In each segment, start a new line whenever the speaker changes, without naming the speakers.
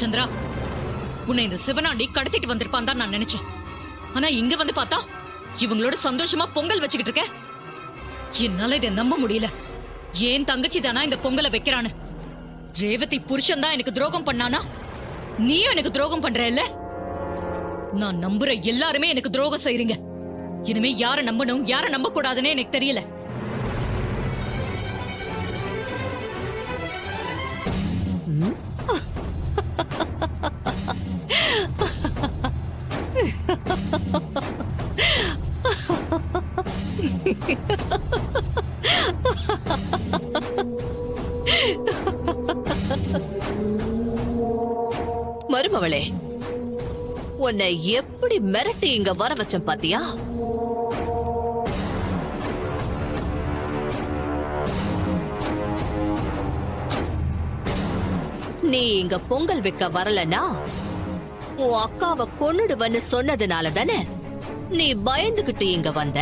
சந்திரா, உன்னை இந்த சிவனாண்டி கடத்திட்டு வந்திருப்பான் தான் நான் நினைச்சேன். ஆனா இங்க வந்து பார்த்தா இவங்களோட சந்தோஷமா பொங்கல் வச்சுக்கிட்டு இருக்க. என்னால இதை நம்ப முடியல. ஏன் தங்கச்சி தானா இந்த பொங்கலை வைக்கிறான்னு? ரேவதி புருஷன் தான் எனக்கு துரோகம் பண்ணானா? நீயும் எனக்கு துரோகம் பண்ற இல்ல? நான் நம்புற எல்லாருமே எனக்கு துரோகம் செய்றீங்க. இனிமே யார நம்பணும் யார நம்ப கூடாதுன்னு எனக்கு தெரியல.
மருமவளே, உன்னை எப்படி மிரட்டி இங்க வர வச்சேன் பாத்தியா? நீ இங்க பொங்கல் வைக்க வரலனா உன் அக்காவை கொன்னுடுவன்னு சொன்னதுனால தானே நீ பயந்துகிட்டு இங்க வந்த.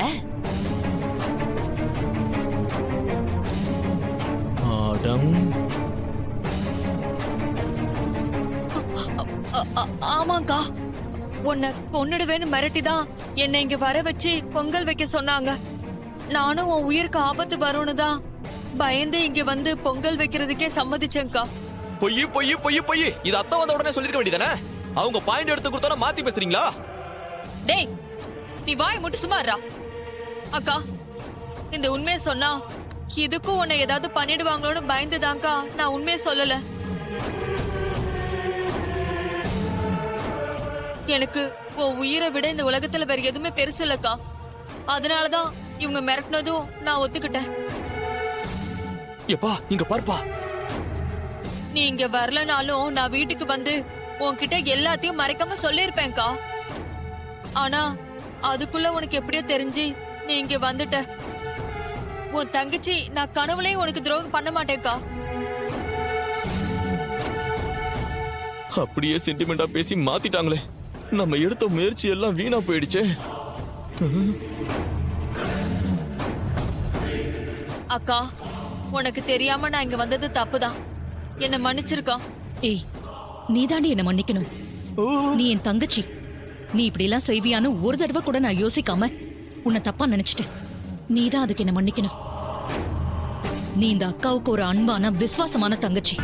ஆமாங்கா, உன்னை கொன்னுடுவேன்னு மிரட்டிதான் என்னை இங்க வர வச்சு பொங்கல் வைக்க சொன்னாங்க. நானும் உன் உயிருக்கு ஆபத்து வரும்னு தான் பயந்து இங்க வந்து பொங்கல் வைக்கிறதுக்கே சம்மதிச்சேன்க்கா.
பொய் பொய் பொய் பொய். இது அத்தை வந்த உடனே சொல்லிருக்க வேண்டியதானே? அவங்க பாயிண்ட் எடுத்து கொடுத்தா மாத்தி பேசுறீங்களா?
டேய், நீ வாய் மட்டும் சும்மா இருடா. அக்கா, இந்த உண்மையை சொன்னா இதுக்கும் உன்னை ஏதாவது பண்ணிடுவாங்களோன்னு பயந்துதான்க்கா நான் உண்மையை சொல்லல. எனக்கு உன் உயிரை விட இந்த உலகத்துல வேற எதுவுமே பெருசு இல்லக்கா. அதனாலதான் இவங்க மிரட்டினதும் நான் ஒத்துக்கிட்டேன்.
எப்பா இங்க பாருப்பா.
நீ இங்க வரலனாலும் நான் வீட்டுக்கு வந்து உன்கிட்ட எல்லாத்தையும் மறைக்காம சொல்லிருப்பேன்க்கா. ஆனா அதுக்குள்ள உனக்கு எப்படியோ தெரிஞ்சு நீ இங்க வந்துட்ட. உன் தங்கச்சி நான் கனவுலயும் உனக்கு துரோகம் பண்ண மாட்டேன்க்கா.
அப்படியே சென்டிமெண்டா பேசி மாத்திட்டாங்களே. நம்ம எடுத்த முயற்சி எல்லாம் வீணா போயிடுச்சே.
அக்கா, உனக்கு தெரியாம நான் இங்க வந்தது தப்புதான். என்ன மன்னிச்சிருக்கா.
ஏய், நீதாண்டி என்ன மன்னிக்கணும். நீ என் தங்கச்சி. நீ இப்படி எல்லாம் செய்வியான்னு ஒரு தடவை கூட நான் யோசிக்காம உன்னை தப்பா நினைச்சிட்டேன். நீதான் அதுக்கு என்ன மன்னிக்கணும். நீ இந்த அக்காவுக்கு ஒரு அன்பான விசுவாசமான தங்கச்சி.